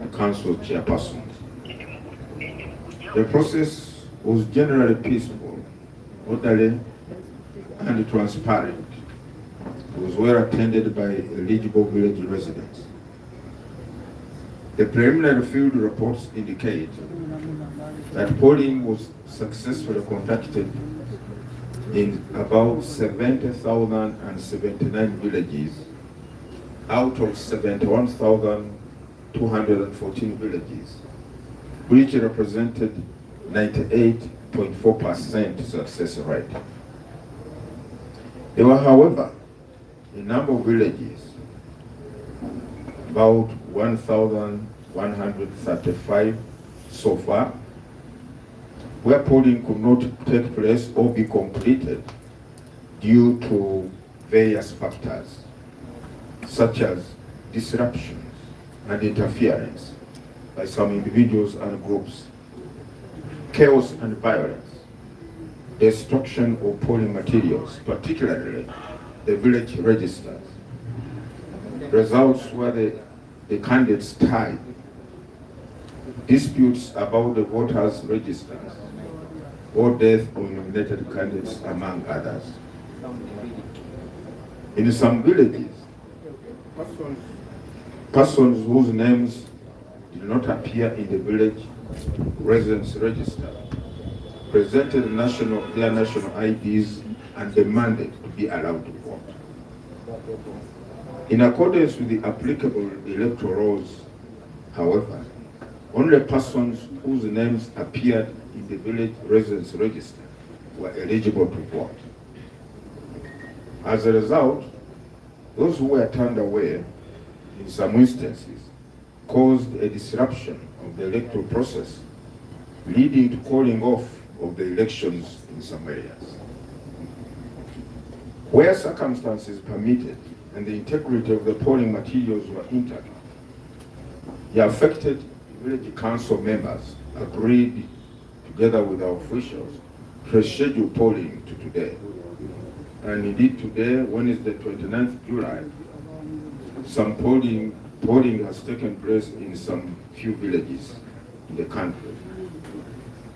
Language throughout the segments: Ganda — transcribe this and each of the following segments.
council chairperson. The process was generally peaceful, orderly, and transparent. It was well attended by eligible village residents. The preliminary field reports indicate that polling was successfully conducted in about 70,079 villages out of 71,214 villages, which represented 98.4% success rate. There were, however, a number of villages, about 1,135 so far, where polling could not take place or be completed due to various factors, such as disruptions and interference by some individuals and groups, chaos and violence, destruction of polling materials, particularly the village registers. Results were the candidates tied, disputes about the voters' registers, or death of nominated candidates, among others. In some villages, persons whose names did not appear in the village residence register presented their national IDs and demanded to be allowed to vote. In accordance with the applicable electoral laws, however, only persons whose names appeared in the village residence register were eligible to vote. As a result, those who were turned away, in some instances, caused a disruption of the electoral process, leading to calling off of the elections in some areas. Where circumstances permitted and the integrity of the polling materials were intact, the affected village council members agreed, together with our officials, to reschedule polling to today. And indeed today, Wednesday, 29th July, some polling has taken place in some few villages in the country,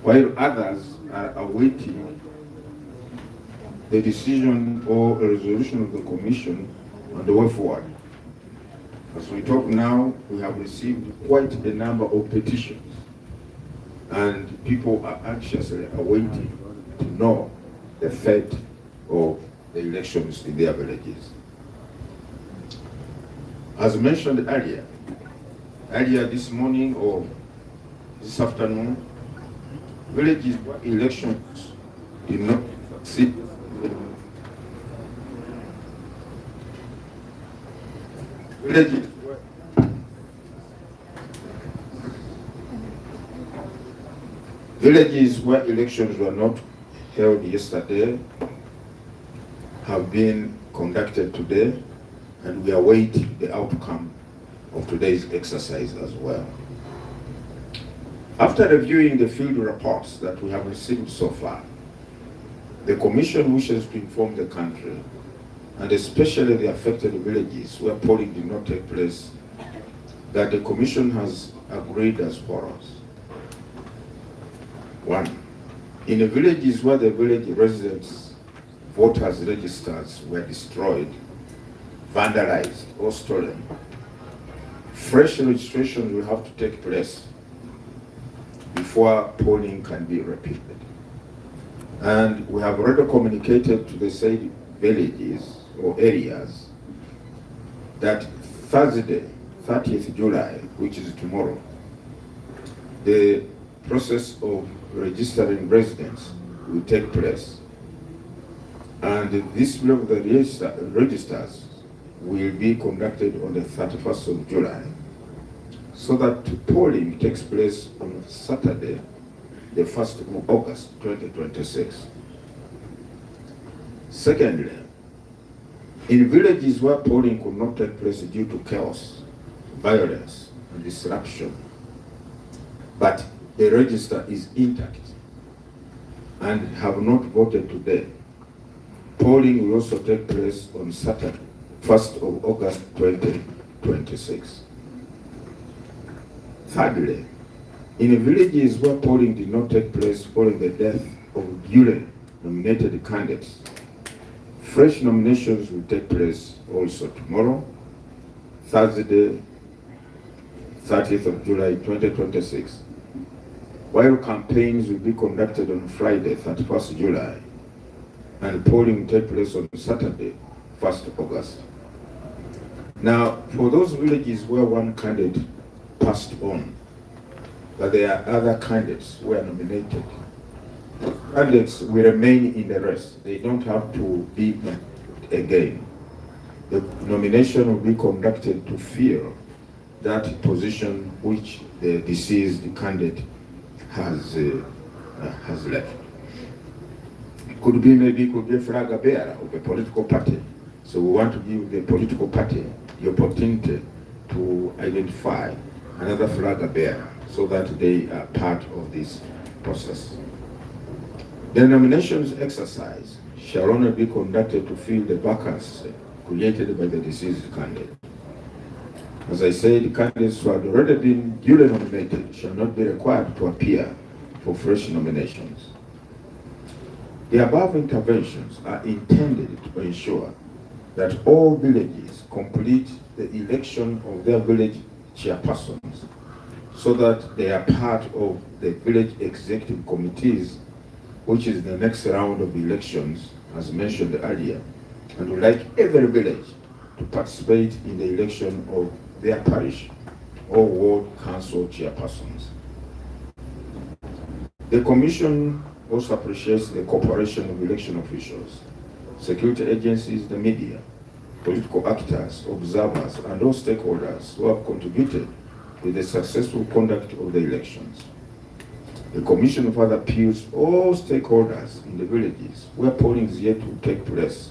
while others are awaiting the decision or a resolution of the Commission on the way forward. As we talk now, we have received quite a number of petitions, and people are anxiously awaiting to know the fate of the elections in their villages. As mentioned earlier this morning or this afternoon, villages where elections did not succeed. Villages where elections were not held yesterday have been conducted today, and we await the outcome of today's exercise as well. After reviewing the field reports that we have received so far, the Commission wishes to inform the country, and especially the affected villages where polling did not take place, that the Commission has agreed as follows. 1. In the villages where the village residents' voters' registers were destroyed, vandalized, or stolen, fresh registrations will have to take place before polling can be repeated. And we have already communicated to the said villages or areas that Thursday, 30th July, which is tomorrow, the process of registering residents will take place. And this of the registers will be conducted on the 31st of July, so that polling takes place on Saturday, the 1st of August 2026. Secondly, in villages where polling could not take place due to chaos, violence, and disruption, but the register is intact and have not voted today, polling will also take place on Saturday, 1st of August 2026. Thirdly, in villages where polling did not take place following the death of duly nominated candidates, fresh nominations will take place also tomorrow, Thursday, 30th of July 2026, while campaigns will be conducted on Friday, 31st July, and polling will take place on Saturday, 1st August. Now, for those villages where one candidate passed on, but there are other candidates who are nominated, candidates will remain in the race. They don't have to be again. The nomination will be conducted to fill that position which the deceased candidate has left. It could be a flag bearer of a political party. So we want to give the political party the opportunity to identify another flag bearer so that they are part of this process. The nominations exercise shall only be conducted to fill the vacancy created by the deceased candidate. As I said, candidates who had already been duly nominated shall not be required to appear for fresh nominations. The above interventions are intended to ensure that all villages complete the election of their village chairpersons so that they are part of the village executive committees, which is the next round of elections, as mentioned earlier, and would like every village to participate in the election of their parish or ward council chairpersons. The Commission also appreciates the cooperation of election officials, security agencies, the media, political actors, observers, and all stakeholders who have contributed to the successful conduct of the elections. The Commission further appeals all stakeholders in the villages where polling is yet to take place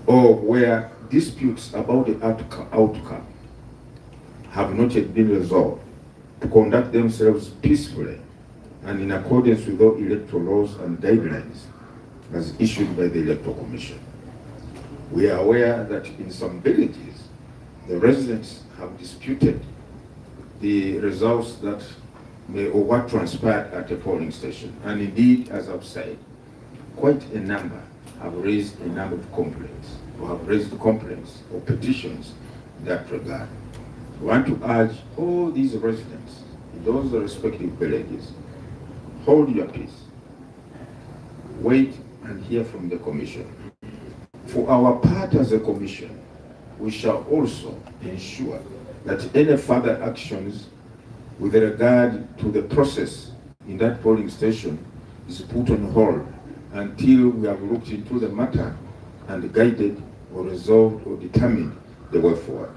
or where disputes about the outcome have not yet been resolved to conduct themselves peacefully and in accordance with all electoral laws and guidelines as issued by the Electoral Commission. We are aware that in some villages, the residents have disputed the results that or what transpired at the polling station. And indeed, as I've said, quite a number have raised a number of complaints or have raised complaints or petitions in that regard. We want to urge all these residents in those respective villages, hold your peace, wait and hear from the Commission. For our part as a Commission, we shall also ensure that any further actions with regard to the process in that polling station is put on hold until we have looked into the matter and guided or resolved or determined the way forward.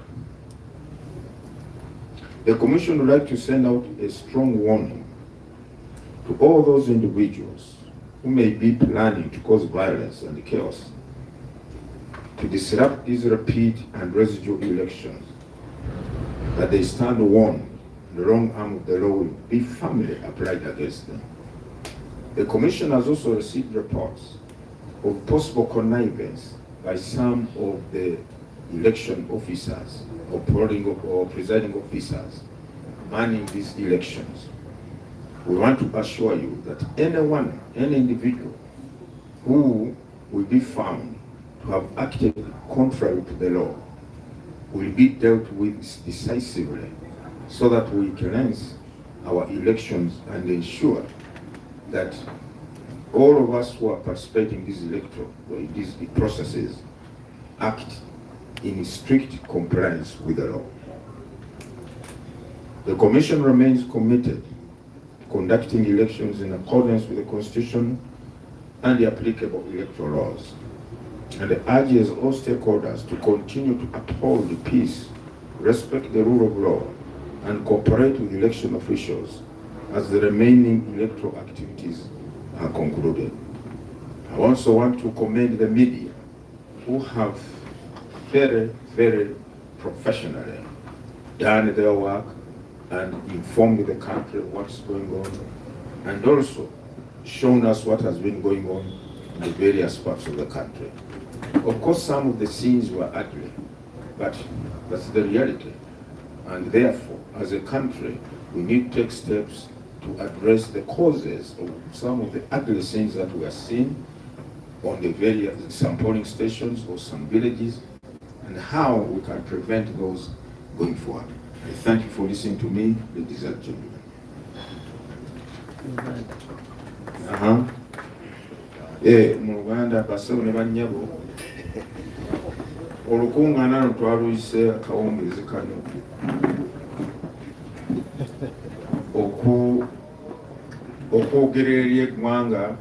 The Commission would like to send out a strong warning to all those individuals who may be planning to cause violence and chaos to disrupt these repeat and residual elections, that they stand warned. The wrong arm of the law will be firmly applied against them. The Commission has also received reports of possible connivance by some of the election officers or polling or presiding officers manning these elections. We want to assure you that anyone, any individual who will be found to have acted contrary to the law will be dealt with decisively, so that we cleanse our elections and ensure that all of us who are participating in these processes act in strict compliance with the law. The Commission remains committed to conducting elections in accordance with the Constitution and the applicable electoral laws, and urges all stakeholders to continue to uphold the peace, respect the rule of law, and cooperate with election officials as the remaining electoral activities are concluded. I also want to commend the media who have very, very professionally done their work and informed the country what's going on, and also shown us what has been going on in the various parts of the country. Of course, some of the scenes were ugly, but that's the reality. And therefore, as a country, we need to take steps to address the causes of some of the ugly things that we are seeing on the various some polling stations or some villages, and how we can prevent those going forward. I thank you for listening to me, ladies and gentlemen. Mu Uganda basawo ne bannyabo olukungaana no twaluyise akawungeezi kano okwogerera eri eggwanga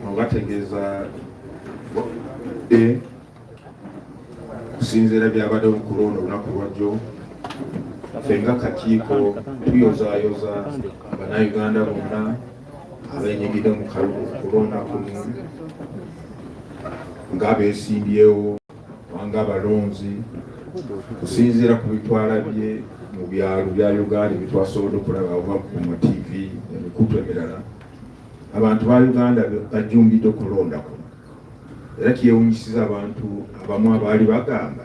obategeeza okusinziira byabadde mu kulonda olunaku lwajjo ffe nga kakiiko tuyozaayoza bannayuganda bonna abenyigidde mu kulonda kuno ng'abeesimbyewo wanga abalonzi kusinziira ku bitwala bye mu byalo bya Uganda bitwasobodde okulaba oba mu TV emikutu emirala abantu ba Uganda bajumbidde okulonda kuno era kyewunyisiza abantu abamu abaali bagamba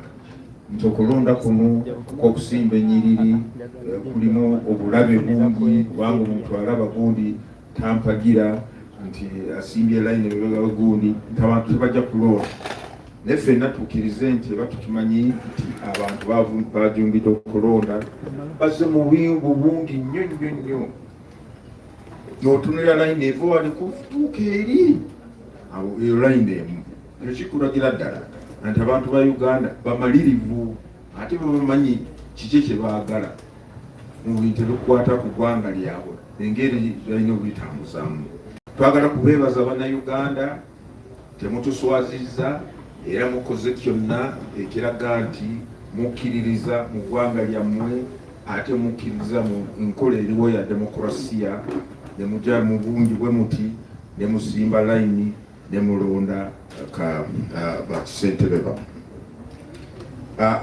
nti okulonda kuno kw'okusimba ennyiriri kulimu obulabe bungi kubanga omuntu alaba gundi tampagira nti asimbye layini ebibega gundi nti abantu tebajja kulonda naye ffenna tukkirize nti eba tukimanyi nti abantu bajumbidde okulonda bazze mu buyingu bungi nnyo nnyo nnyo n'otunulira layini eva wali kutuuka eri eyo layini emu ekyo kikulagira ddala nti abantu ba Uganda bamalirivu ate babamanyi kiki kye baagala mu bintu ebikwata ku ggwanga lyabwe engeri balina obitambuzaamu. Twagala kubeebaza bannayuganda, temutuswazizza era mukoze kyonna ekiraga nti mukkiririza mu ggwanga lyammwe ate mukkiririza mu nkola eriwo ya demokurasiya ne mujja mu bungi bwe muti ne musimba layini ne mulonda bakisentebe bamu.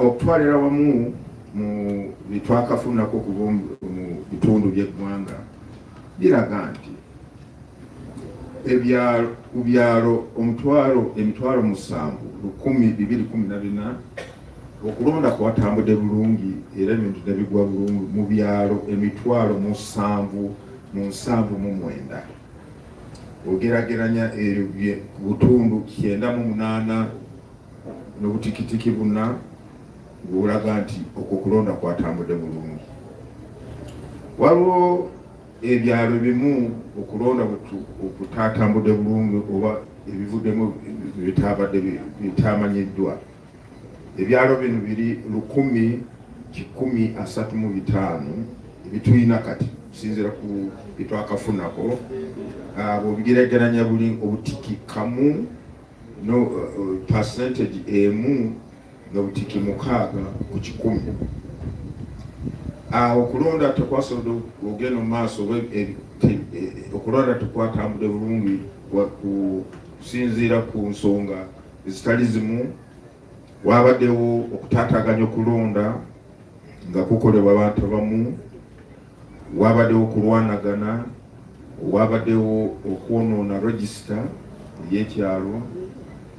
Okutwalira wamu mu bitwakafunako kuva mu bitundu by'eggwanga biraga nti ebyalo emitwalo 7,214 okulonda kwatambudde bulungi era ebintu nebigwa bulungi mu byalo emitwalo 7,709 ogerageranya butundu 98 n'obutikitiki 4 ng'olaga nti okwo kulonda kwatambudde bulungi. Waliwo ebyalo bimu okulonda okutatambudde bulungi oba ebivuddemu bitamanyiddwa. Ebyalo bino biri 1,135 ebitulina kati kusinziira ku bitwakafunako bw'obigeraageranya buli obutiki kamu no percentage emu n'obutiki 6 ku 100. Okulonda tekwasobodde ogenda mu maaso okulonda tekwatambudde bulungi kusinziira ku nsonga ezitali zimu. Wabaddewo okutaataganya okulonda nga kukolebwa abantu abamu, wabaddewo okulwanagana, wabaddewo okwonoona register y'ekyalo,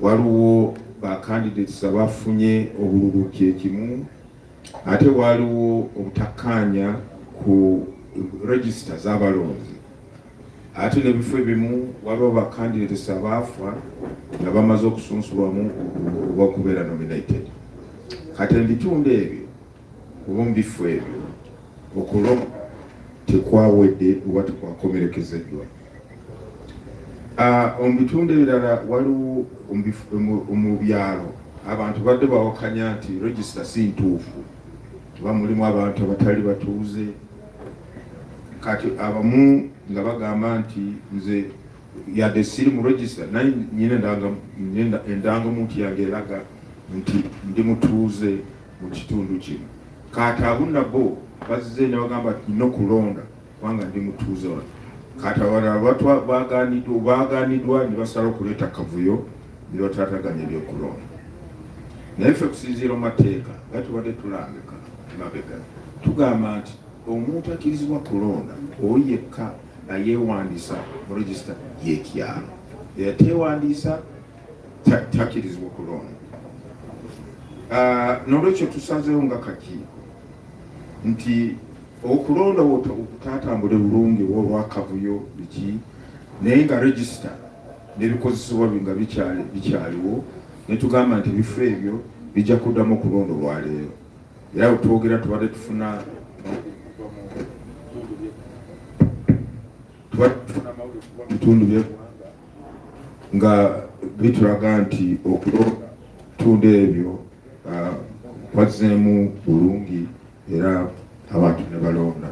waliwo bacandidates abafunye obululu kyekimu, ate waliwo obutakkaanya ku register z'abalonzi. Ate n'ebifo ebimu waliwo bacandidates abaafa nga bamaze okusunsulwamu olw'okubeera nominated. Kati ebitundu ebyo oba mu bifo ebyo okulonda tekwawedde oba tekwakomerekezeddwa. Mu bitundu ebirala waliwo mu byalo abantu badde bawakanya nti register si ntuufu, kuba mulimu abantu abatali batuuze. Kati abamu nga bagamba nti nze yadde siri mu register naye nyina endangamuntu yange eraga nti ndi mutuuze mu kitundu kino. Kati abo nabo bazze ne bagamba nti nokulonda kubanga ndi mutuuze wano. Kati abalala baagaaniddwa ne basala okuleeta kavuyo ne bataataganya ebyokulonda. Naye ffe kusinziira mu mateeka nga tubadde tulambika emabega tugamba nti omuntu akkirizibwa kulonda oyo yekka ayeewandiisa mu register y'ekyalo, eyateewandiisa takkirizibwa kulonda. N'olwekyo tusazeewo nga kakiiko nti okulonda okutatambula bulungi olwakavuyo biki naye nga register n'ebikozesebwa nga bikyaliwo netugamba nti ebifo ebyo bijja kuddamu okulonda olwaleero era twogera tubadde tufuna bitundu by'eggwanga nga bitulaga nti okulonda bitundu ebyo kwazzeemu bulungi era abantu ne balonda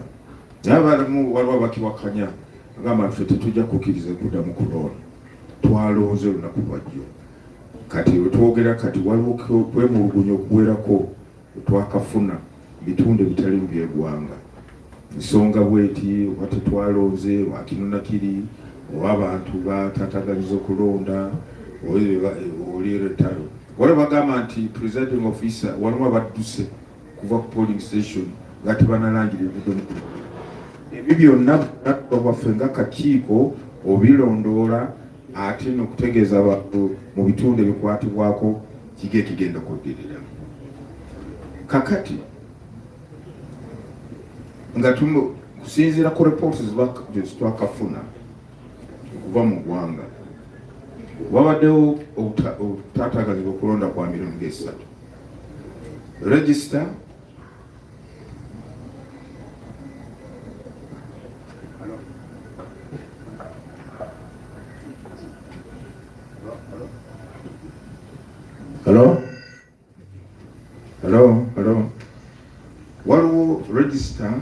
naye abalamu waliwo abakiwakanya agamba ffe tetujja kukkiriza kuddamu kulonda twalonze olunaku lwajjo kati wetwogera kati waliwo kwemulugunya okuwerako twakafuna bitundu ebitali mu by'eggwanga ensonga bweti oba tetwalonze wakino nakiri oba abantu batataganyiza okulonda oliretalo waliwo bagamba nti presiding officer waliwo abadduse kuva ku polling station nga tebanalangira ebidomu ebyo byonna waffe nga kakiiko obirondoola ate n'okutegeeza abantu mu bitundu ebikwatibwako kiga ekigenda kuddirira kakati nga kusinziira ku reports twakafuna okuva mu ggwanga wabaddewo obutaataaganyizibwa okulonda kwa 3,000,000 register Hello. Waliwo register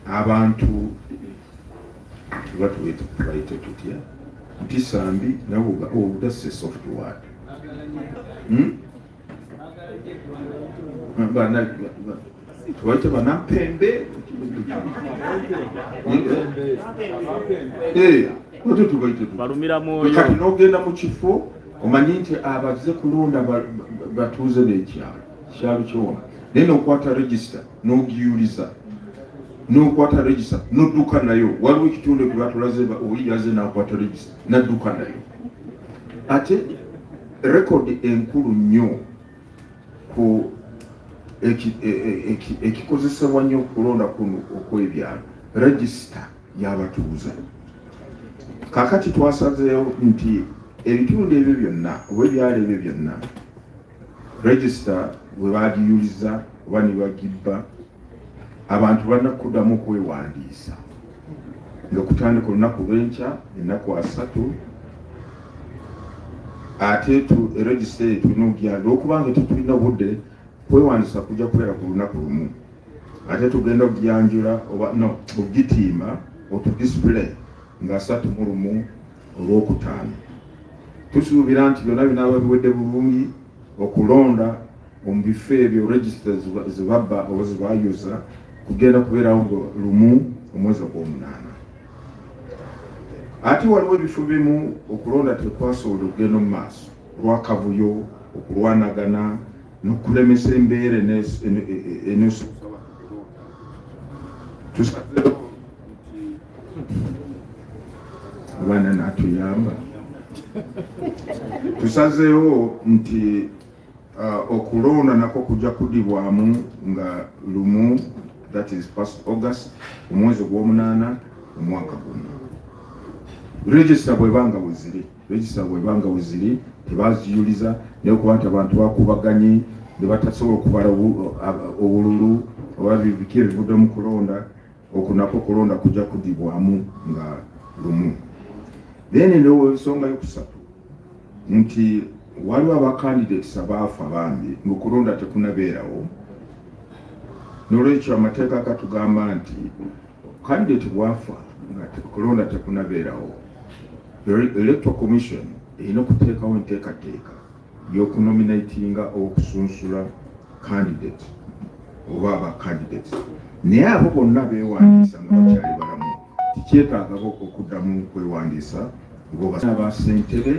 abantu tubayite tutya ntisambi nabuga that's a soft word tubayite banampembe kati n'ogenda mu kifo omanyi nti abazze kulonda batuuze n'ekyalo kyona naye n'okwata register n'ogiyuliza n'okwata register n'odduka nayo waliwo ekitundu ekibatulaze oyiyaze n'akwata register n'adduka nayo ate rekodi enkulu nnyo ku ekikozesebwa nnyo okulonda kuno okw'ebyalo register y'abatuuze kakati twasazeewo nti ebitundu ebyo byonna oba ebyalo ebyo byonna register bwe bagiyuliza oba ne bagibba abantu banakuddamu okwewandiisa nga kutandika olunaku lw'enkya ennaku 3 ate register eyo tulina ogyala okubanga tetulina budde kwewandiisa kujja kubeera ku lunaku lumu ate tugenda okugyanjula oba no okugitiima otudisplay nga 31 olwokutaano tusuubira nti byonna binaaba biwedde bulungi okulonda mu bifo ebyo register zibabba oba zibayuza kugenda kubeerawo lumu omwezi ogw'omunaana ate waliwo ebifo bimu okulonda tekwasobola okugenda mu maaso olwakavuyo okulwanagana n'okulemesa embeera eneesobola tusazeewo abaana natuyamba tusazeewo nti okulonda nako kujja kuddibwamu nga lumu that is past August omwezi ogw'omunaana omwaka guno register bwebanga bweziri tebaziyuliza naye okuba nti abantu bakubaganye ne batasobola okubala obululu oba biki ebivudde mu kulonda okunako okulonda kujja kuddibwamu nga lumu then ensonga yokusatu nti waliwo abacandidates abaafa bambi ngaokulonda tekunabeerawo n'olwekyo amateeka agatugamba nti candidate bwafa nga kulonda tekunabeerawo electoral commission erina okuteekawo enteekateeka y'okunominatinga okusunsula candidate oba abacandidates naye abo bonna beewandiisa nga bakyali balamu tikyetaagako okuddamu kwewandiisa ng'oba ssentebe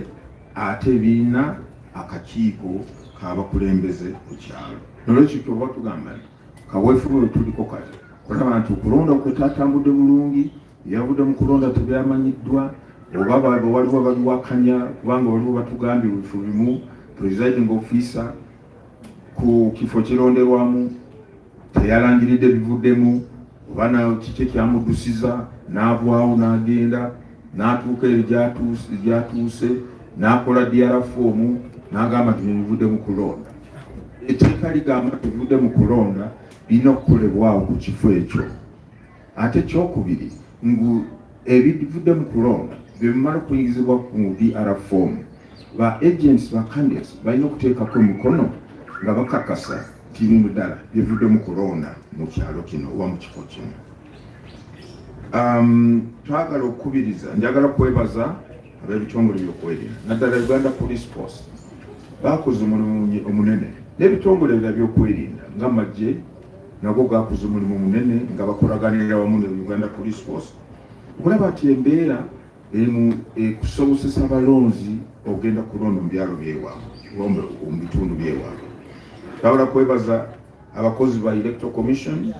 ate biina akakiiko k'abakulembeze ku kyalo nolwekyo kyoba tugamba nti kaweefube we tuliko kati kulaba nti okulonda kwetatambudde bulungi yavudde mu kulonda tebyamanyiddwa oba waliwo babiwakanya kubanga waliwo batugambye ebifo bimu presiding officer ku kifo kironderwamu teyalangiridde bivuddemu oba kiki ekyamudusiza n'avaawo n'agenda n'atuuka eri gyatuuse n'akola DRFOM n'agamba nti bivudde mu kulonda. Etteeka ligamba tebivudde mu kulonda birina okukolebwawo ku kifo ekyo. Ate ekyokubiri ngu ebivudde mu kulonda bwe bimala okuyingizibwa ku DRFOM ba agents ba candidates balina okuteekako emikono nga bakakasa nti bino ddala bivudde mu kulonda mu kyalo kino oba mu kifo kino. Twagala okukubiriza, njagala kwebaza ab'ebitongole by'okwerinda naddala Uganda Police Force bakoze omulimu omunene n'ebitongole ebirala by'okwerinda nga amagye nago gakoze omulimu munene nga bakolaganira wamu ne Uganda Police Force okulaba nti embeera erimu kusobozesa abalonzi okugenda kulonda mu byalo by'ewaabwe mu bitundu by'ewaabwe. Twagala kwebaza abakozi ba Electoral Commission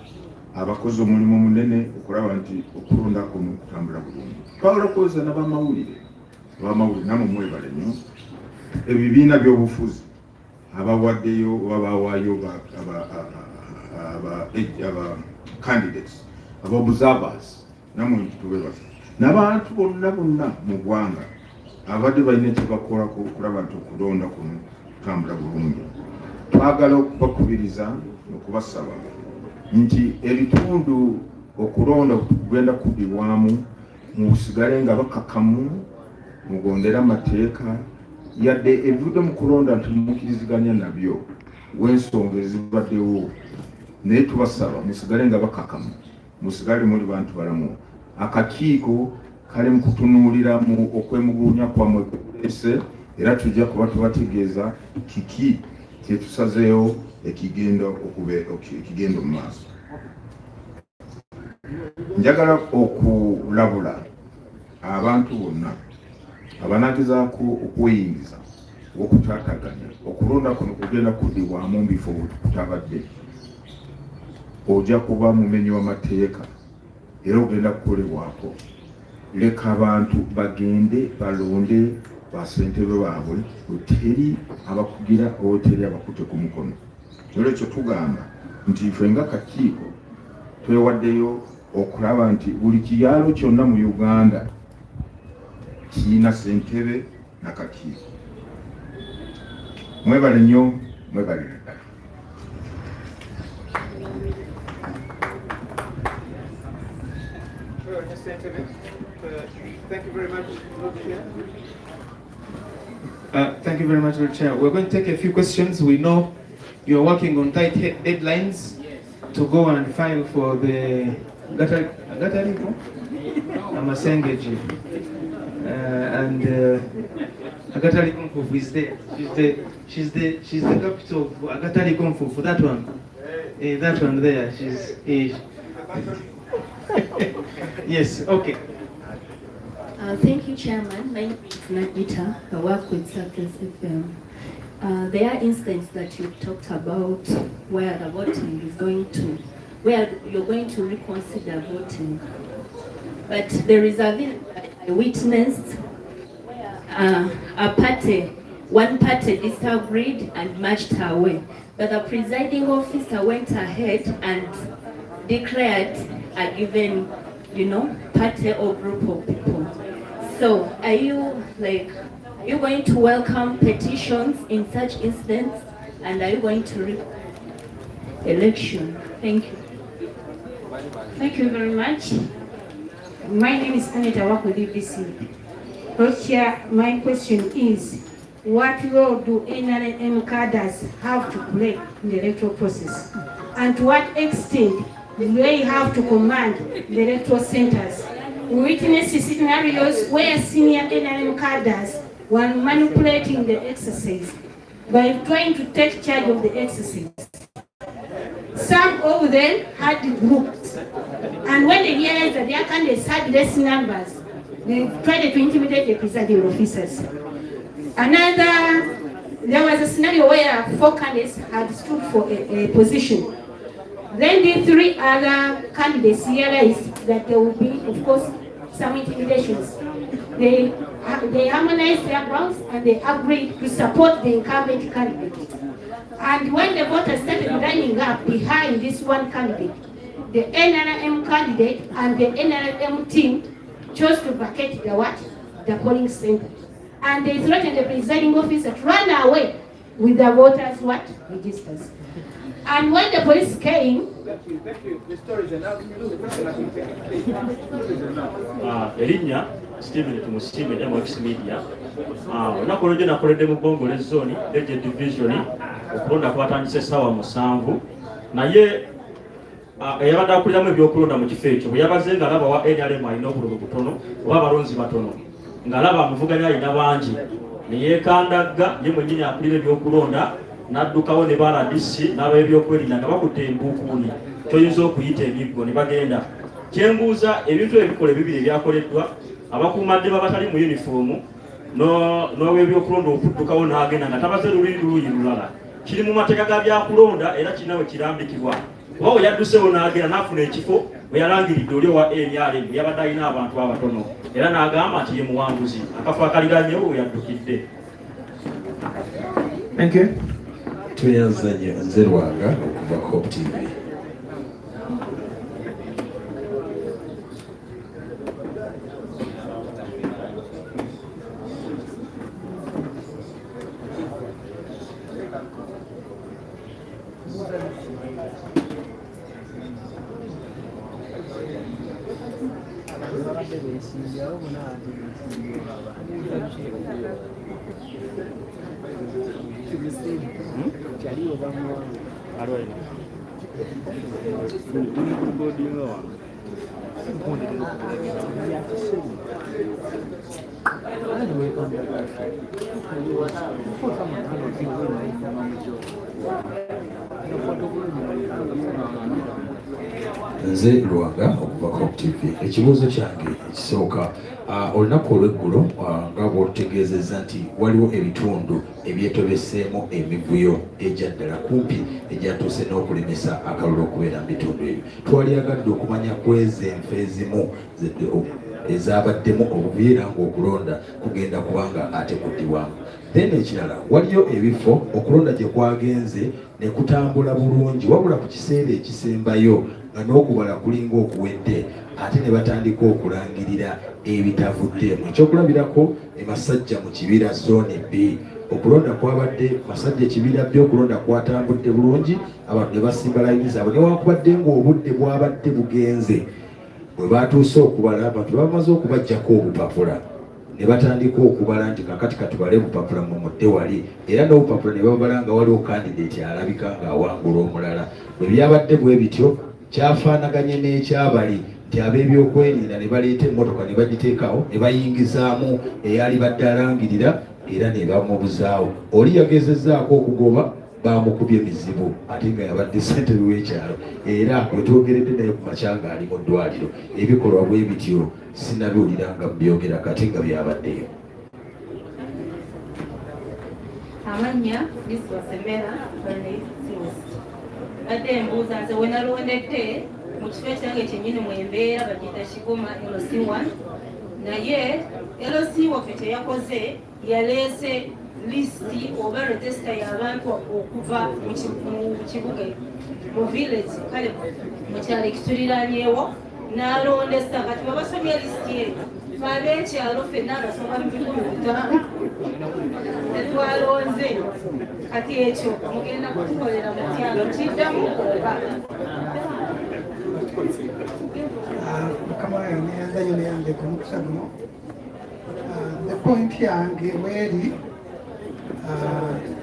abakozi omulimu munene okulaba nti okulonda kuno kutambula bulungi. Twagala kwebaza n'abamawulire namwe mwebale nnyo ebibiina by'obufuzi abawaddeyo oba bawaayo aba candidates aba observers namwe tubebaza n'abantu bonna mu ggwanga abadde balina ekyebakolako okulaba nti okulonda kuno kutambula bulungi. Twagala okubakubiriza okubasaba nti ebitundu okulonda kugenda kuddibwamu musigale nga bakakamu mugondera amateeka yadde ebivudde mu kulonda nti mukkiriziganya nabyo w'ensonga ezibaddewo, naye tubasaba musigale nga bakakamu, musigale muli bantu balamu. Akakiiko kali mu kutunuulira mu okwemulugunya kwammwe kuleese era tujja kuba tubategeeza kiki kyetusazeewo ekigenda mu maaso. Njagala okulabula abantu bonna abanaagezaako okweyingiza okutaataganya okulonda kuno kugenda kuddibwamu mu bifo kutabadde, ojja kuba mumenyi w'amateeka era ogenda kukolebwako. Leka abantu bagende balonde basentebe baabwe, oteri abakugira oteri abakute ku mukono. Olwekyo tugamba nti ife nga kakiiko twewaddeyo okulaba nti buli kiyaalo kyonna mu Uganda kiina ssentebe n'akakiiko. Mwebale nnyo, mwebale ddala. Thank you very much, Lord Chair. Thank you very much, Lord Chair. We're going to take a few questions. We know you're working on tight deadlines to go and file for the Amasengeji. And Agatari Konfu is there. She's the capital of Agatari Konfu for that one. That one there. She's yes. Okay. Thank you, Chairman. My name is Nagita. I work with Success FM. There are instances that you talked about where the voting is going to, where you're going to reconsider voting. But there is a witnessed where one party disagreed and marched away. But the presiding officer went ahead and declared a given, party or group of people. So are you going to welcome petitions in such instances, and are you going to election? Thank you. Thank you very much. My name is Anita, I work with UBC. Lord Chair, my question is, what role do NRM cadres have to play in the electoral process? And to what extent do they have to command the electoral centers? We witness scenarios where senior NRM cadres were manipulating the exercise by trying to take charge of the exercise. Some of them had groups, and when they realized that their candidates had less numbers, they tried to intimidate the presiding officers. There was a scenario where 4 candidates had stood for a position. Then the 3 other candidates realized that there would be, of course, some intimidations. They harmonized their grounds and they agreed to support the incumbent candidate. And when the voters started lining up behind this one candidate, the NRM candidate and the NRM team chose to vacate the what? The polling center. And they threatened the presiding officer to run away with the voters' what? Registers. And when the police came, Elinya Stephen tumusiime MX Media. Olunaku olwo nakoledde mu Bongole Zone Legend Division okulonda kwatandise essaawa 7 naye eyabadde akuliramu ebyokulonda mu kifo ekyo bwe yabaze ng'alaba wa NRM alina obululu butono oba abalonzi batono ng'alaba amuvuganya alina bangi ne yeekandagga ye mwennyini akulira ebyokulonda n'addukawo ne baladisi n'ab'ebyokwerinda nga bakutte embuukuuni toyinza okuyita emiggo ne bagenda. Kyembuuza ebintu ebikola ebibiri ebyakoleddwa abakuumaddembe abatali mu yunifoomu n'ow'ebyokulonda okuddukawo n'agenda nga tabaze luuyi lulala kiri mu mateeka ga byakulonda era kirina we kirambikibwa kuba we yadduseewo n'agenda n'afuna ekifo we yalangiridde oli owa NRM yabadde alina abantu abatono era n'agamba nti ye muwanguzi akafo akaliranyewo we yaddukidde. Thank you. Tweyanzanye nze Lwanga okuva Hope TV. Nze Lwanga okuva Hope TV. Ekibuuzo kyange ekisooka olunaku olw'eggulo nga bw'otutegeezezza nti waliwo ebitundu ebyetobeseemu emivuyo ejja ddala kumpi ejjatuuse n'okulemesa akalulu okubeera mu bitundu ebyo. Twalyagadde okumanya kw'ezo enfa ezimu ezabaddemu obuvuyo era ng'okulonda kugenda kubanga ate kuddibwamu. Then ekirala waliyo ebifo okulonda gye kwagenze ne kutambula bulungi wabula ku kiseera ekisembayo nga n'okubala kulinga okuwedde ate ne batandika okulangirira ebitavuddemu. Ekyokulabirako Masajja mu Kibira Zone B okulonda kwabadde Masajja Kibira B okulonda kwatambudde bulungi abantu ne basimba layini zaabwe newankubadde ng'obudde bwabadde bugenze bwe batuuse okubala abantu bamaze okubajjako obupapula ne batandika okubala nti kakati katubale obupapula mu mudde wali era n'obupapula ne babala nga waliwo kandidate alabika ng'awangula omulala. Bwe byabadde bwe bityo kyafaanaganye n'ekyabali nti ab'ebyokwerinda ne baleeta emmotoka ne bagiteekawo ne bayingizaamu eyali badde alangirira era ne bamubuzaawo. Oli yagezezzaako okugoba bamukubye emizibu ate nga yabadde ssentebe w'ekyalo era bwe twogeredde naye ku makya ng'ali mu ddwaliro. Ebikolwa bwe bityo sinabiwulira nga byogera kati nga byabaddeyo. Amanya Liswasemera badde embuuza nze we nalondedde mu kifo ekyange kyennyini mwembeera bagiyita Kigoma LC1 naye LC waffe kye yakoze yaleese lisiti oba regisita y'abantu okuva mu kibuga mu village kale mu kyalo ekituliranyeewo n'alondesa kati babasomya lisiti eyo ab'ekyalo ffenna abasoma mu 5,000 netwalonze kati ekyo mugenda kutukolera mu kyalo kiddamu oba Mukama wange yanzanyo neyanze ku mukisa guno. The point yange weeri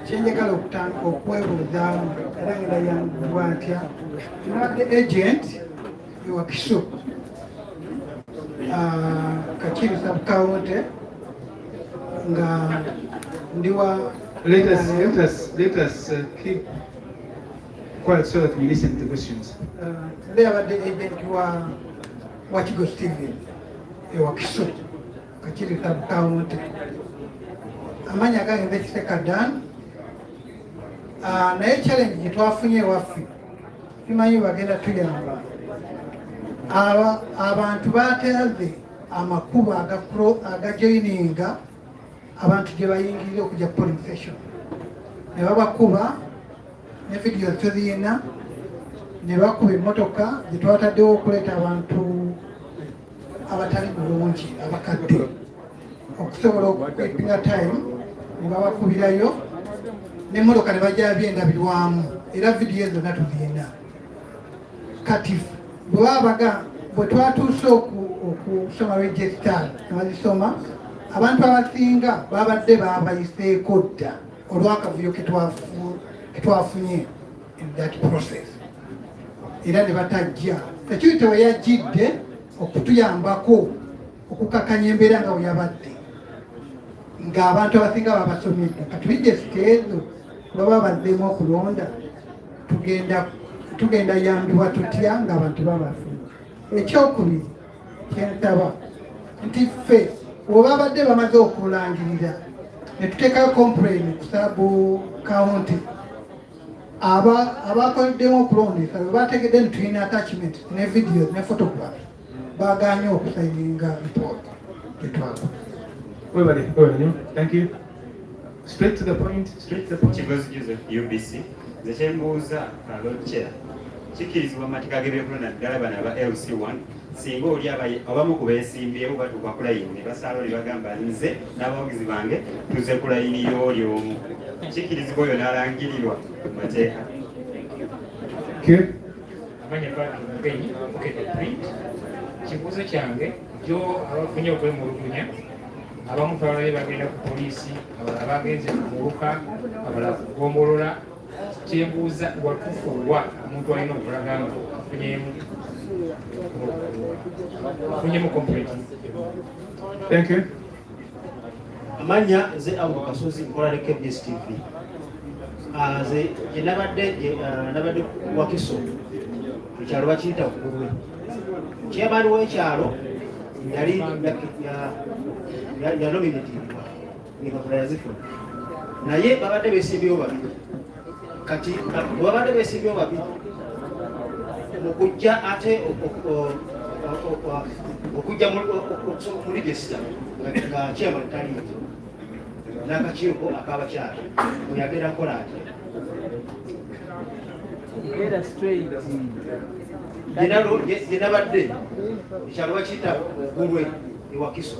kyenjagala okwebuuzaamu era nga yangibwa ntya nabadde agent ewa Kisu Kakiri sub-county nga ndiwa. Let us keep quiet so that we listen to the questions. Today abadde agent wa Kigo Steven ewa Kisu Kakiri sub-county. Amanya gange nze Kisekadan naye challenge gye twafunye ewaffe tumanyi bagenda tuyamba abantu bateeraze amakubo agajoyininga abantu gye bayingirira okujja polling station ne babakuba ne video tuziyina ne bakuba emmotoka gye twataddewo okuleeta abantu abatali bulungi abakadde okusobola okukwepinga time ne babakubirayo n'emmotoka ne bajja byendabirwamu era vidiyo ezo zonna tuziyina kati bwe twatuuse okusoma registar ne bazisoma abantu abasinga babadde babayiseeko dda olw'akavuyo ketwafunye in that process era ne batajja security we yajjidde okutuyambako okukakanya embeera nga weyabadde ng'abantu abasinga babasomedde kati registar ezo baba baddemu okulonda tugenda yambibwa tutya ng'abantu babafuna. Ekyokubiri kyensaba nti ffe bw'oba badde bamaze okulangirira ne tuteekayo complain ku sabu county abakoleddemu okulondesa bwe bategedde nti tulina attachment ne videos ne photograph baganye okusayininga report getwakola. Thank you. Straight to the point. Kigozi Joseph UBC. Nze kyembuuza Lord kikirizibwa amateeka g'ebyokulonda ddala bano aba LC1 singa oli abamu ku beesimbyewo batuuka ku layini ne basaala oli bagamba nze n'abawagizi bange tuze ku layini y'oli omu kikirizibwa oyo n'alangirirwa mu mateeka. Amanya Mugenyi Bukete Print. Kibuuzo kyange jo abafunye okwemulugunya abamu twalabe bagenda ku poliisi abalala bagenze kumuluka abalala kugombolola kyembuuza watufuwa omuntu alina okulaga nga afunyemu complaint. Thank you. Amanya ze Abu Kasozi nkola ne KBS TV. Ze nabadde wakiso ekyalo bakiyita Gulwe. Chairman w'ekyalo yali yanominatingwa ng'empapula yazifuna naye babadde beesimbyewo babiri. Kati babadde beesimbyewo babiri mu kujja ate okujja mu regisita nga chairman taliyo n'akakiiko ak'abakyala bwe yagenda kukola atya. Gye nabadde ekyalo bakiyita Gulwe ewakiso.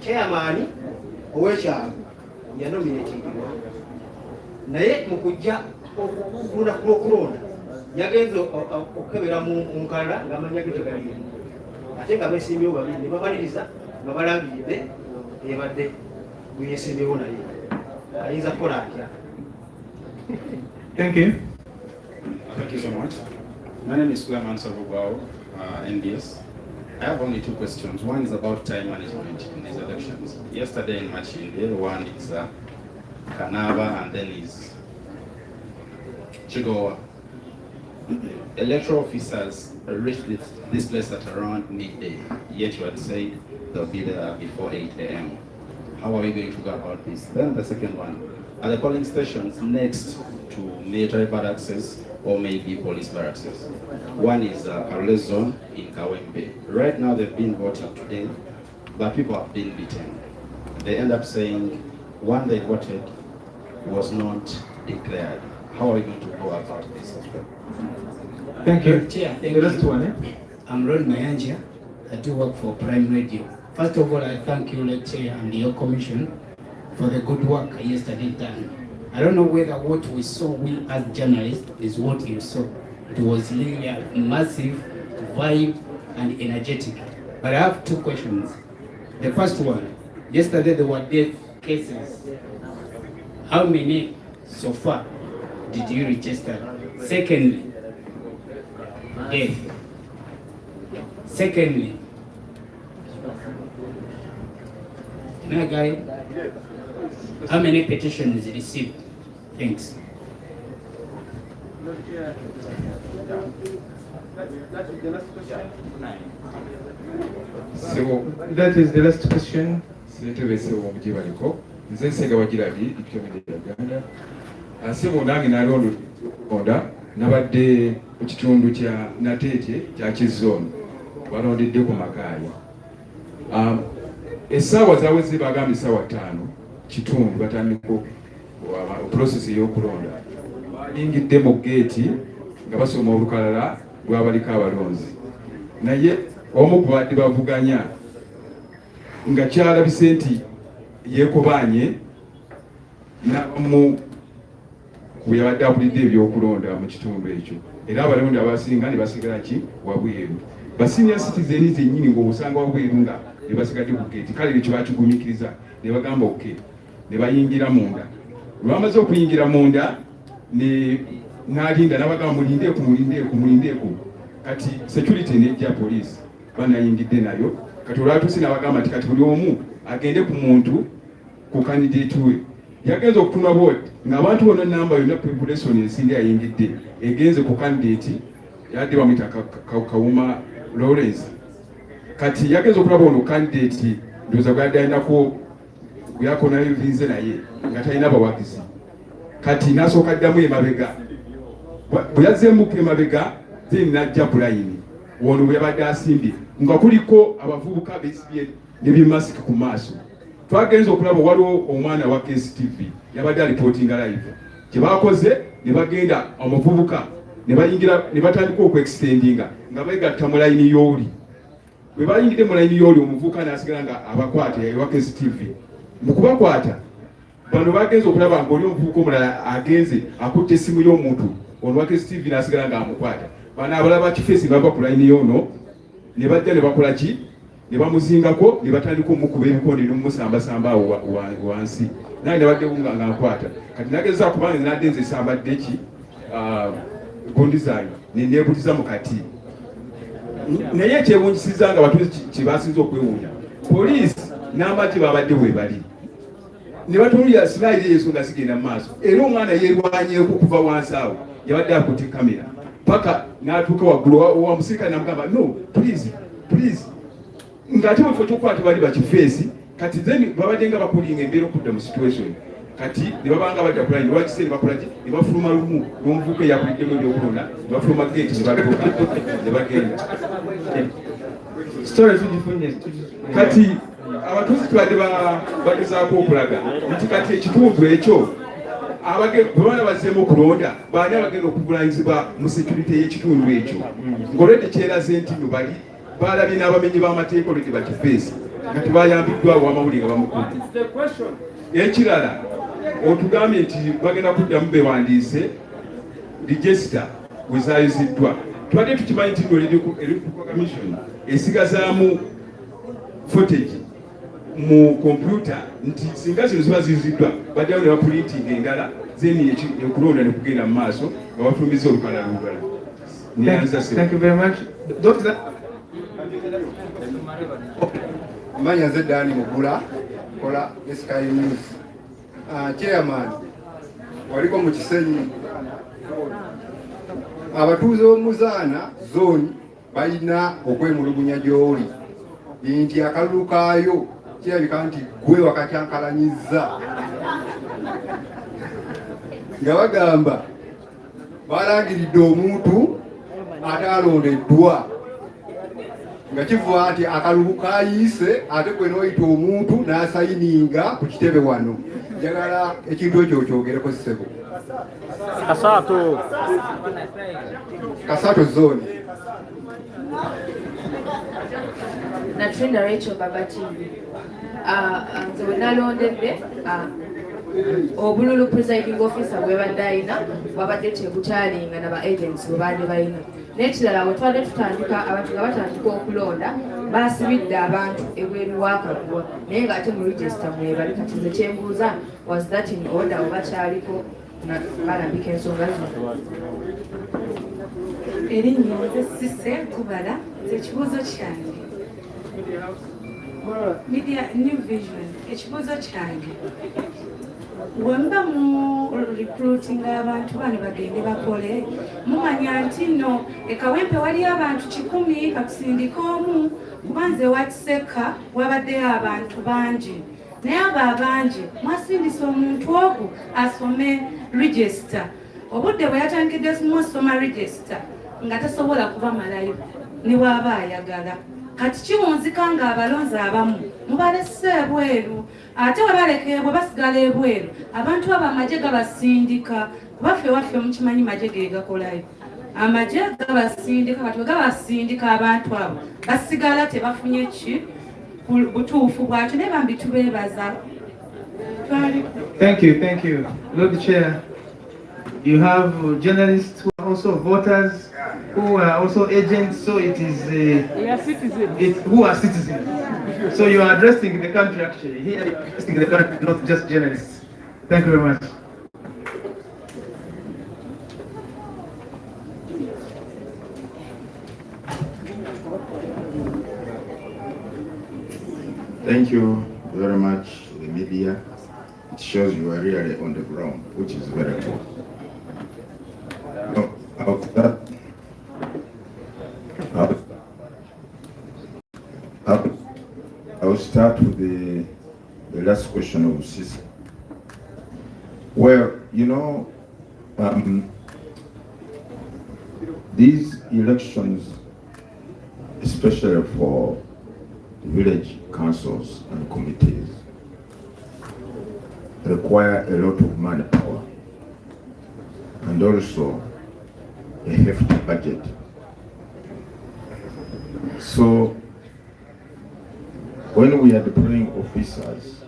Chairman ow'ekyalo yanominatingibwa naye mu kujja okulonda yagenze okukebera mu nkalala ng'amanya ge tegaliyo ate nga beesimbyewo babiri ne bamaliriza nga balangiridde ebadde gwe yeesimbyewo naye ayinza kukola atya. Thank you. Thank you so much. My name is Suleiman Savugwao, NDS. I have only two questions. One is about time management in these elections. Yesterday in Machinde, one is Kanava and then is Chigowa. Electoral officers reached this place at around midday, yet you had said they'll be there before 8 a.m. How are we going to go about this? Then the second one, are the polling stations next to military barracks or maybe police barracks? One is Karole Zone in Kawembe. Right now they've been voting today, but people have been beaten. They end up saying one they voted was not declared. How are we going to go about this as well? Thank you. Chair, thank the last you. one. I'm Ron Mayanja. I do work for Prime Radio. First of all, I thank you, Lord Chair, and your commission for the good work yesterday done. I don't know whether what we saw, we as journalists, is what you saw. It was really a massive vibe and energetic. But I have two questions. The first one, yesterday there were death cases. How many so far did you register? Secondly, death. Secondly, can I guide? How many petitions received? Thanks. So that is the last question. Nze Nsenga Wagirabi, Deputy Media Uganda. Asebo nange nalonda nabadde ku kitundu kya Nateete kya Kizooni balondedde ku Makaaya. Essaawa zaaweze bagambye essaawa 5 kitundu batandika process y'okulonda. bayingidde mu geeti nga basoma olukalala lwabaliko abalonzi naye omu ku badde bavuganya nga kyalabise nti yeekobanye nabamu ku yabadde akulidde ebyokulonda mu kitundu ekyo era abalonzi abasinga ne basigala ki wabweru basenior citizen zennyini ng'obusanga wabweru nga ne basigadde ku geeti kale ekyo bakigumikiriza ne bagamba oke ne bayingira munda lwamaze okuyingira munda n'alinda n'abagamba mulindeeku kati security nejja police banayingidde nayo kati olwatuuse n'abagamba nti kati buli omu agende ku muntu ku candidate we yagenze okutuma board ng'abantu bonna namba yonna population esindi ayingidde egenze ku candidate yadde bamuyita Kawuma Lawrence kati yagenze okulaba ono candidate ndowooza bwadde alinako gweyakonayo vinze naye nga talina bawagizi kati n'asooka ddamu emabega bwe yazzeemuka emabega then n'ajja bulayini ono bwe yabadde asimbye nga kuliko abavubuka besibye n'ebimasiki ku maaso twagenza okulaba waliwo omwana wa KSTV yabadde alipootinga live kye baakoze ne bagenda omuvubuka ne bayingira ne batandika okuextendinga nga begatta mu layini y'oli bwe bayingidde mu layini y'oli omuvubuka n'asigala nga abakwata wa KSTV mu kubakwata bano bagenze okulaba ng'oli omuvubuka omulala agenze akutte essimu y'omuntu ono wa KSTV n'asigala nga amukwata bano abalaba kifeesi bava ku layini y'ono ne bajja ne bakola ki ne bamuzingako ne batandika omukuba ebikondo n'omusambasamba awo wansi naye ne badde nga nkwata kati nageza kubanga nadde nze sambadde ki gondi zange neneebutiza mu kati naye ekyewunyisiza nga batuuze kye basinza okwewuunya poliisi n'amagye babadde webali ne batunuulira silayiri yeso nga zigenda mu maaso era omwana yeerwanyeeko okuva wansi awo yabadde akutte kamera paka n'atuuka waggulu wa musirikale namugamba no please ng'ate bwefo kyokukwata bali bakifeesi kati then babadde nga bakulinga embeera okudda mu situation kati ne babanga badda kulani ne bakise ne bakola ki ne bafuluma lumu n'omuvubuka eyakuliddemu ebyokulonda ne bafuluma geeti ne batuuka ne bagenda kati abatuuzi tubadde bagezaako okulaga nti kati ekitundu ekyo bwebaana bazzeemu okulonda baani abagenda okuvulanyizibwa mu security y'ekitundu ekyo ng'olwedde kyeraze nti no bali balabye n'abamenyi b'amateeka olwedde bakifeesi nga tebayambiddwawo amawulire nga bamukudde ekirala otugambye nti bagenda kuddamu bewandiise register wezayiziddwa tubadde tukimanyi nti no electoral commission esigazaamu footage mu kompyuta nti singa zino ziba ziyiziddwa baddayo ne bapulintinga endala zeni okulonda ne kugenda mu maaso nga bafulumiza olukalala lugala Thank you very much. Doctor. Manya nze Dani Mugula kola Sky News. Chairman waliko mu Kisenyi abatuuze b'omuzaana zone balina okwemulugunya gy'oli nti akalulu kaayo kirabika nti gwe wakakyankalanyizza nga bagamba balangiridde omuntu ataalondeddwa nga kivuga nti akalulu kayiise ate gwe n'oyita omuntu n'asayininga ku kitebe wano njagala ekintu ekyo kyogereko ssebo Kasaato zone Natrinda Rachel Babati nze we nalondedde obululu presiding officer bwebadde ayina bwabadde tebukyalinga naba agents bwe baali balina n'ekirala we twadde tutandika abantu nga batandika okulonda basibidde abantu ebweru wakaggwa naye ng'ate mu register mwebali kati nze kyembuuza was that in order oba kyaliko balambika ensonga zino erinnya nze Sise Kubala ekibuuzo kyange Media New Vision ekibuuzo kyange wemba mu recruiting abantu bano bagende bakole mumanya nti nno ekawempe waliyo abantu 100 kakusindika omu kuba nze watiseka wabaddeyo abantu bangi naye abo abangi mwasindisa omuntu ogwo asome register obudde bwe yatandikidde osoma register nga tasobola kuba malayo ne bw'aba ayagala kati kiwunzika nga abalonzi abamu mubalese ebweru ate webalekebwe basigala ebweru abantu abo amagye gabasindika baffe waffe mukimanyi magye ge gakolayo amagye gabasindika kati gabasindika abantu abo basigala tebafunye ki butuufu bwakyo naye bambi tubeebaza. Thank you. Lord Chair, you have journalists who are also voters, who are also agents, so it is who are citizens. So you are addressing the country actually. Here you are addressing the country, not just journalists. Thank you very much. Thank you very much, the media. It shows you are really on the ground, which is very good. Now, I'll start with the last question of Sisi. Well, you know, these elections, especially for village councils and committees, require a lot of manpower and also a hefty budget. So when we are deploying officers,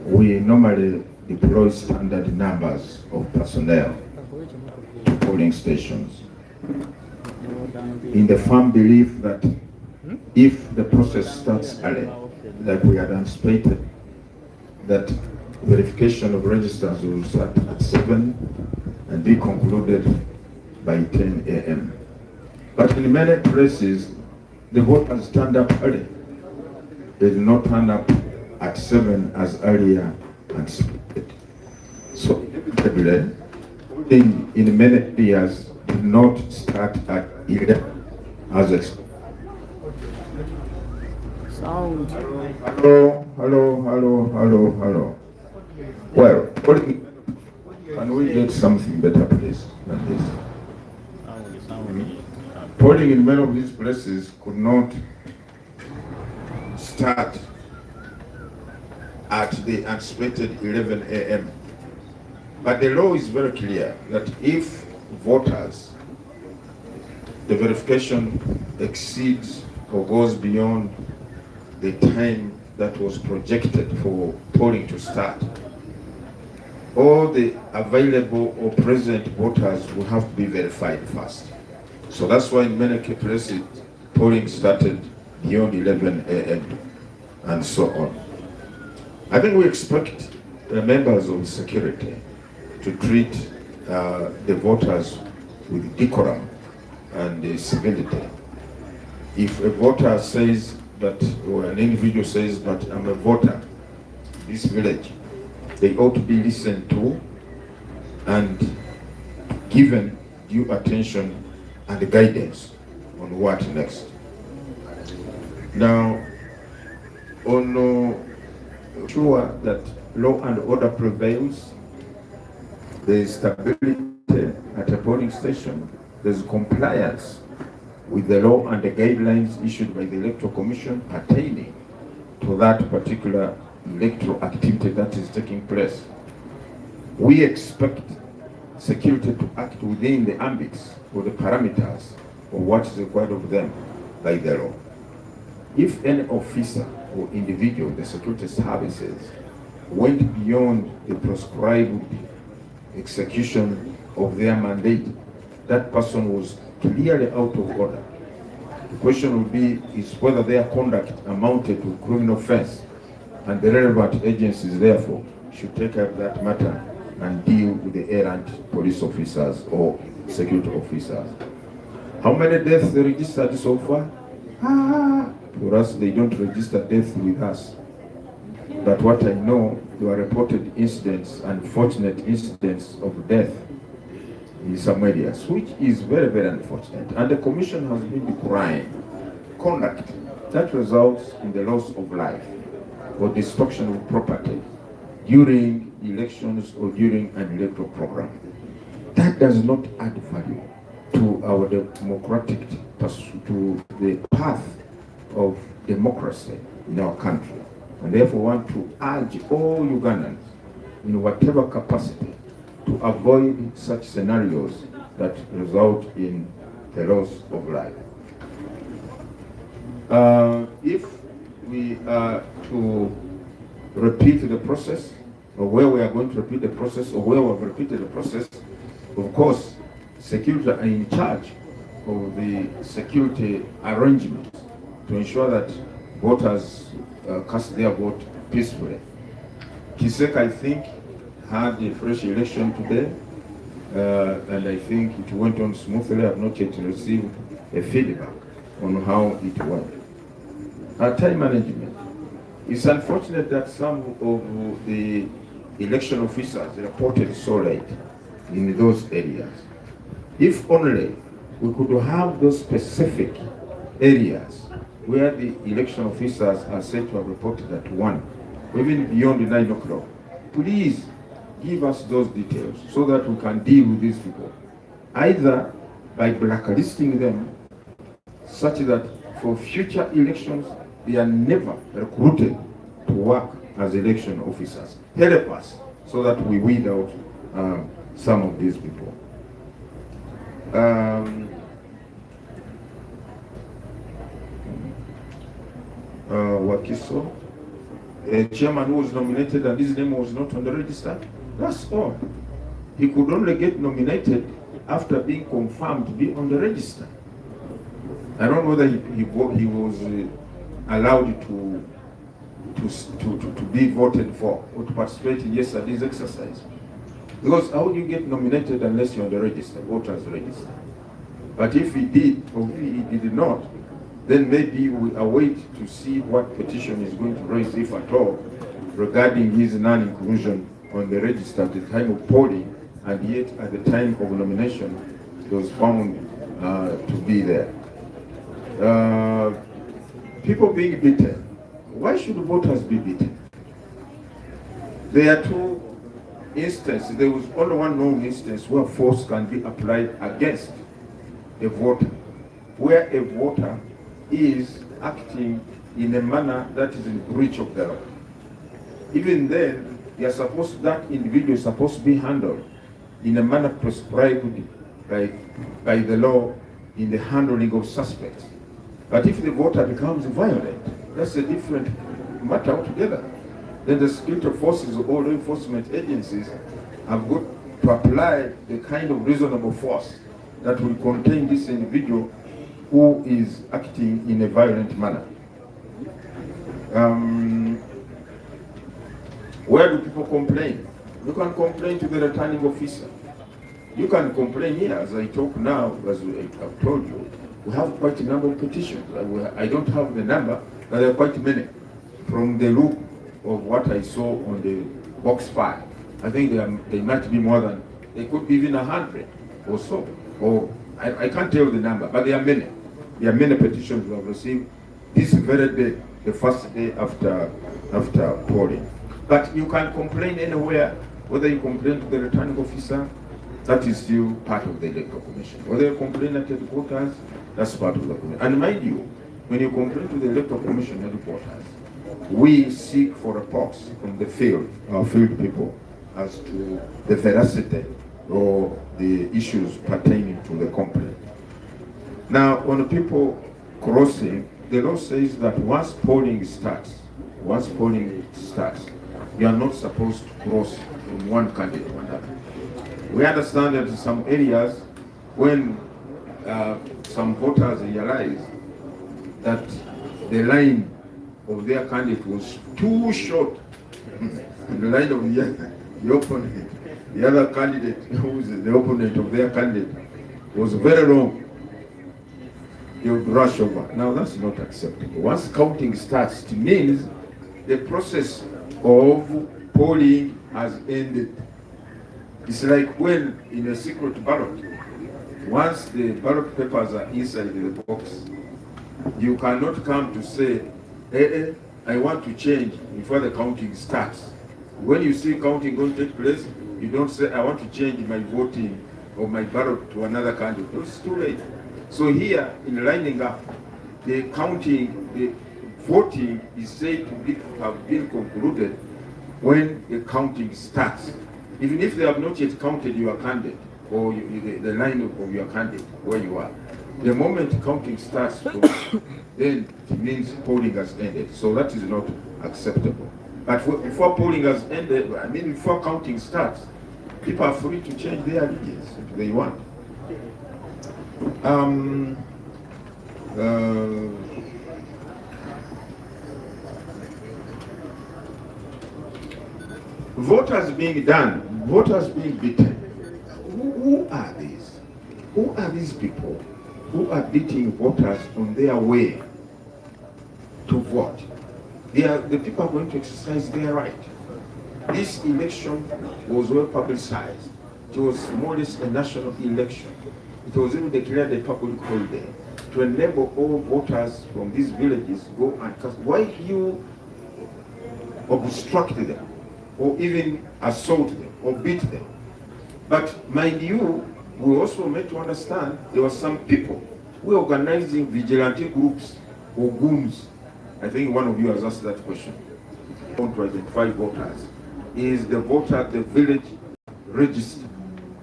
we normally deploy standard numbers of personnel to polling stations in the firm belief that if the process starts early, like we had anticipated, that verification of registers will start at 7 and be concluded by 10 a.m. But in many places, the voters turned up early. They did not turn up at 7 as earlier anticipated. So inevitably, voting in many areas did not start at 11 as expected. Sound. Hello. Well, can we get something better, please, than this? Polling in many of these places could not start at the anticipated 11 a.m. But the law is very clear that if voters, the verification exceeds or goes beyond the time that was projected for polling to start, all the available or present voters will have to be verified first. So that's why in many places polling started beyond 11 a.m. and so on. I think we expect the members of security to treat the voters with decorum and civility. If a voter says that, or an individual says, but I'm a voter in this village, they ought to be listened to and given due attention and guidance on what next. Now, on sure that law and order prevails, there is stability at a polling station, there's compliance with the law and the guidelines issued by the Electoral Commission pertaining to that particular electoral activity that is taking place. We expect security to act within the ambits or the parameters of what is required of them by the law. If any officer or individual, the security services, went beyond the prescribed execution of their mandate, that person was clearly out of order. The question would be is whether their conduct amounted to criminal offense, and the relevant agencies therefore should take up that matter and deal with the errant police officers or security officers. How many deaths they registered so far? For us, they don't register death with us. But what I know, there are reported incidents, unfortunate incidents of death in some areas, which is very, very unfortunate. And the Commission has been decrying conduct that results in the loss of life or destruction of property during elections or during an electoral program. That does not add value to our democratic pursuit, to the path of democracy in our country. And therefore want to urge all Ugandans in whatever capacity to avoid such scenarios that result in the loss of life. If we are to repeat the process, or where we are going to repeat the process, or where we have repeated the process, of course, security are in charge of the security arrangements to ensure that voters cast their vote peacefully. Kisek, I think, had a fresh election today, and I think it went on smoothly. I have not yet received a feedback on how it went. Time management. It's unfortunate that some of the election officers reported so late in those areas. If only we could have those specific areas where the election officers are said to have reported at 1, even beyond 9 o'clock. Please give us those details so that we can deal with these people, either by blacklisting them such that for future elections they are never recruited to work as election officers. Help us so that we weed out some of these people. Wakiso, a chairman who was nominated and his name was not on the register. That's all. He could only get nominated after being confirmed to be on the register. I don't know whether he was allowed to be voted for or to participate in yesterday's exercise. Because how do you get nominated unless you're on the register, voters register? But if he did or he did not, then maybe we await to see what petition is going to raise, if at all, regarding his non-inclusion on the register at the time of polling, and yet at the time of nomination, he was found to be there. People being beaten. Why should voters be beaten? There are two instances. There was only one known instance where force can be applied against a voter, where a voter is acting in a manner that is in breach of the law. Even then, that individual is supposed to be handled in a manner prescribed by the law in the handling of suspects. But if the voter becomes violent, that's a different matter altogether. Then the security forces or law enforcement agencies have got to apply the kind of reasonable force that will contain this individual who is acting in a violent manner. Where do people complain? You can complain to the returning officer. You can complain here, as I talk now, as I've told you. We have quite a number of petitions. I don't have the number, but there are quite many. From the look of what I saw on the box file, I think they might be more than, they could be even 100 or so. Or I can't tell the number, but there are many. There are many petitions we have received this very day, the first day after polling. But you can complain anywhere, whether you complain to the returning officer, that is still part of the electoral commission. Whether you complain at headquarters, that's part of the commission. And mind you, when you complain to the electoral commission headquarters, we seek for reports from the field, our field people, as to the veracity or the issues pertaining to the complaint. Now, on the people crossing, the law says that once polling starts, you are not supposed to cross from one candidate to another. We understand that in some areas, when some voters realize that the line of their candidate was too short, the line of the opponent, the other candidate, who is the opponent of their candidate, was very long, they would rush over. Now that's not acceptable. Once counting starts, it means the process of polling has ended. It's like when in a secret ballot, once the ballot papers are inside the box, you cannot come to say, I want to change before the counting starts. When you see counting going to take place, you don't say, I want to change my voting or my ballot to another candidate. It's too late. So here, in lining up, the counting, the voting is said to have been concluded when the counting starts. even if they have not yet counted your candidate or the line of your candidate where you are. The moment counting starts, then it means polling has ended. So that is not acceptable. But before polling has ended, I mean before counting starts, people are free to change their allegiance if they want. Voters being done, voters being beaten. Who are these? Who are these people who are beating voters on their way to vote? The people are going to exercise their right. This election was well publicized. It was more or less a national election. It was even declared a public holiday to enable all voters from these villages go and cast. Why you obstruct them or even assault them or beat them? But mind you, we also meant to understand there were some people who were organizing vigilante groups or goons. I think one of you has asked that question. To identify voters is the village register,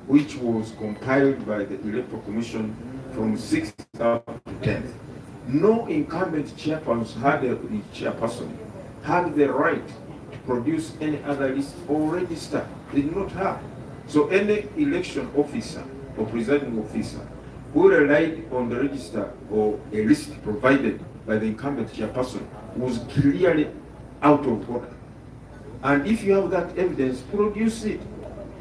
which was compiled by the Electoral Commission from 6th up to 10th. No incumbent chairperson had the right to produce any other list or register. They did not have. So any election officer or presiding officer who relied on the register or a list provided by the incumbent chairperson was clearly out of order. And if you have that evidence, produce it.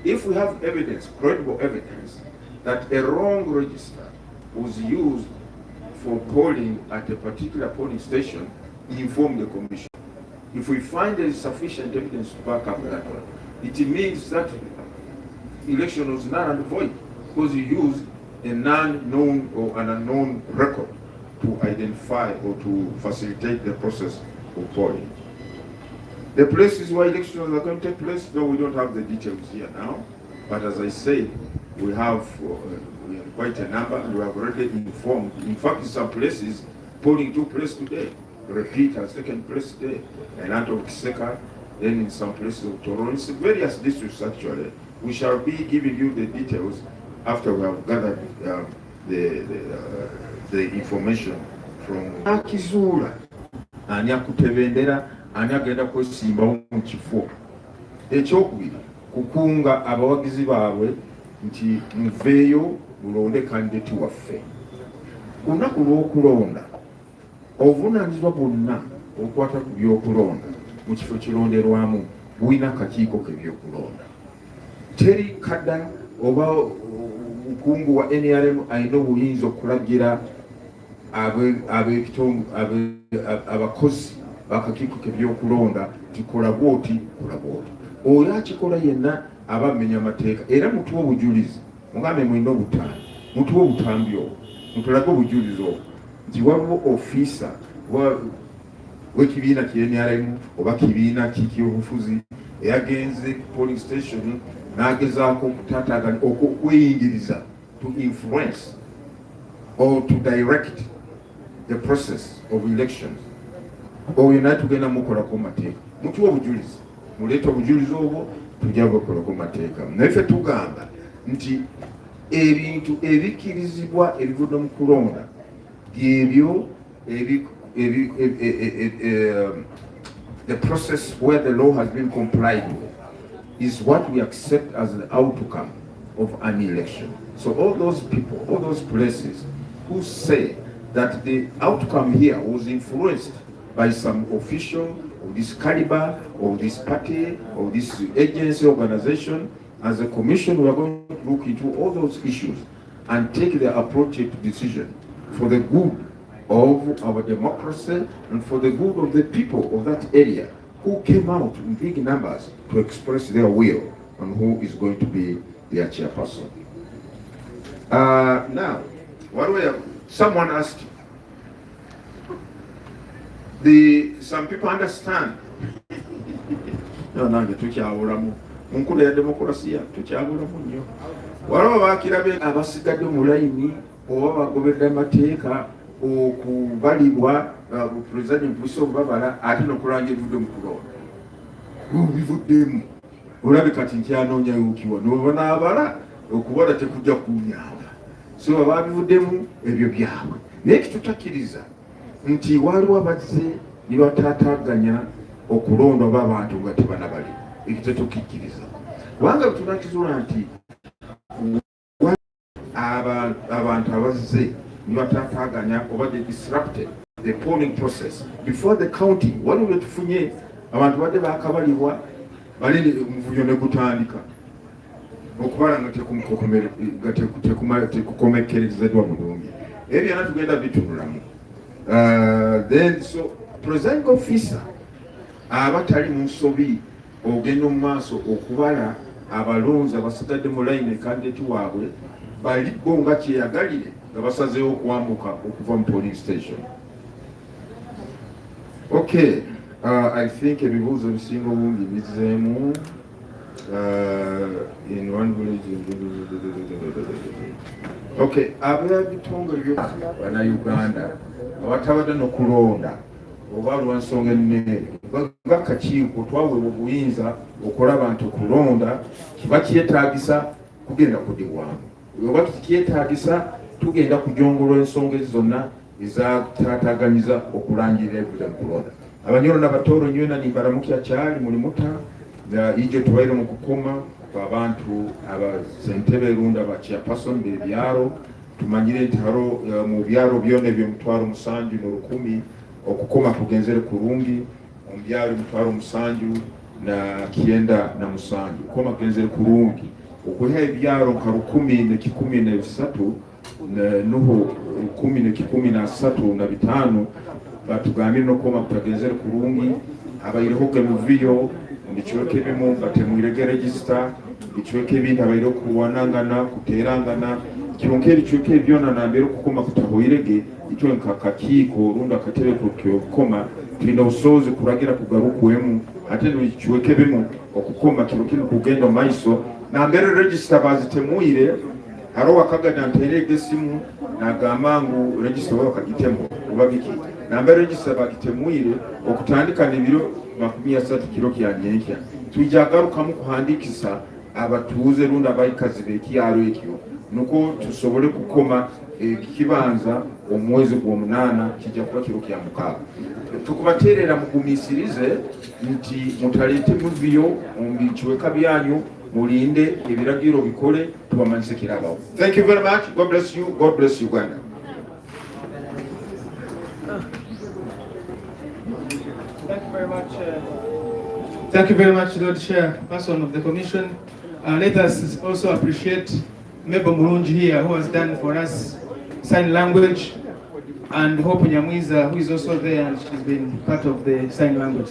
If we have evidence, credible evidence, that a wrong register was used for polling at a particular polling station, inform the commission. If we find there is sufficient evidence to back up that one, it means that election was null and void because you used a non-known or an unknown record to identify or to facilitate the process of polling. The places where elections are going to take place, though we don't have the details here now, but as I said, we have quite a number and we have already informed. In fact, in some places, polling took place today. Repeat has taken place today. And out of Kiseka, then in some places of Torrance, various districts actually. We shall be giving you the details after we have gathered the information from Akizula. Anyakutebendera, anyagenda kwesimbawo mu kifo. Ekyokubiri, kukunga abawagizi baabwe nti muveeyo mulonde kandidati waffe. Ku lunaku lw'okulonda, obuvunaanyizibwa bwonna obukwata ku byokulonda mu kifo kironderwamu bulina akakiiko k'ebyokulonda. Teri kadda oba obukungu wa NRM alina obuyinza okulagira abakozi b'akakiiko k'ebyokulonda tikola bwoti kola bwoti. Oyo akikola yenna aba amenya amateeka era mutuwa obujulizi. Mugambe mwina obutaano, mutuwa obutambi obwo, mutulage obujulizi obwo nti waliwo ofiisa w'ekibiina ki NRM oba kibiina ky'obufuzi eyagenze ku polling station n'agezaako okutaataaganya okweyingiriza to influence or to direct the process of elections. Oyo naye tugenda mukolako mateeka. Mutuwa obujulizi, muleeta obujulizi obwo tujja bukolako mateeka. Naye ffe tugamba nti ebintu ebikkirizibwa ebivudde mu kulonda byebyo the process where the law has been complied with is what we accept as the outcome of an election. So all those people, all those places who say that the outcome here was influenced by some official of this caliber, of this party, of this agency, organization, as a commission, we are going to look into all those issues and take the appropriate decision for the good of our democracy and for the good of the people of that area who came out in big numbers to express their will on who is going to be their chairperson. Now, someone asked, some people understand. No, munkula ya demokrasia tukyabulamu nnyo. Waliwo bakirabe abasigadde mu layini oba bagoberera amateeka okubalibwa presiding police obabala ate n'okulanja ebivudde mu kulonda. Bivuddemu olabika kati nkyanoonya yukiwa nobona abala okubala tekujja kunyamba so babivuddemu ebyo byabwe naye kitutakkiriza nti waliwo abazze ne bataataaganya okulonda oba abantu nga tebanabali ekyo tetukikkiriza kubanga tunakizula nti abantu abazze ne bataataaganya oba they disrupted the polling process before the counting waliwo bye tufunye abantu badde bakabalibwa balini omuvuyo ne gutandika okubala nga tekukomekerezeddwa bulungi ebyo byonna tugenda bitunulamu then so presiding officer abatali mu nsobi ogenda mu maaso okubala abalonzi abasigadde mu layini ekandidate waabwe bali bo nga kyeyagalire nga basazeewo okuwambuka okuva mu polling station. Okay, I think ebibuuzo bisinga obungi bizzeemu in one village. Okay, ab'ebitongole by'Uganda abatabadde n'okulonda oba lwansonga ennene ng'akakiiko twaweebwa obuyinza okulaba nti okulonda kiba kyetaagisa kugenda kudibwamu oba tukyetaagisa tugenda kujongolwa ensonga zonna ezataataaganyiza okulangirira ebudde mu kulonda. Abanyoro n'abatooro nywena nimbaramukya kyali muli muta ijjo tubaire mu kukoma abantu abasentebe erunda ba chairperson b'ebyalo tumanyire nti haro mu byalo byona ebyo 7,100 okukoma kugenzere kurungi mu byalo 7,907 koma kugenzere kurungi okuha ebyalo nka 10,013 nuho 10,013 batugambire n'okukoma kutagenzere kurungi abayireho gemuviyo ndikiweka ebimu batemwirege register ndikiweka ebintu abaire okuwanangana kuterangana kyonka ebikiweka ebyona nambeera okukoma kutahoirege ekyo nkakakiiko olundi akatebe kukoma tulina obusobozi kulagira kugarukwemu ate nikiweka ebimu okukoma kiro kino kugenda mumaiso nambeera register bazitemwire hariho wakagada nterege esimu nagamba ngu register oba bakagitemu oba biki nambeera register bagitemwire okutandika nebiro 30 kiro kyanyenkya twijagarukamu kuhandikisa abatuuze lundi abayikazi b'ekyalo ekyo nuko tusobole kukoma ekibanza omwezi gw'omunaana kijja kuba kiro kya 6 tukubateerera mugumiisirize nti mutaleete muviyo mu kiweka byanyu mulinde ebiragiro bikole tubamanyise kirabawo. Thank you very much. God bless you. God bless Uganda. Thank you very much. Thank you very much, Lord Chairperson of the Commission. Let us also appreciate Mebo Murunji here, who has done for us sign language, and Hope Nyamwiza, who is also there, and she's been part of the sign language.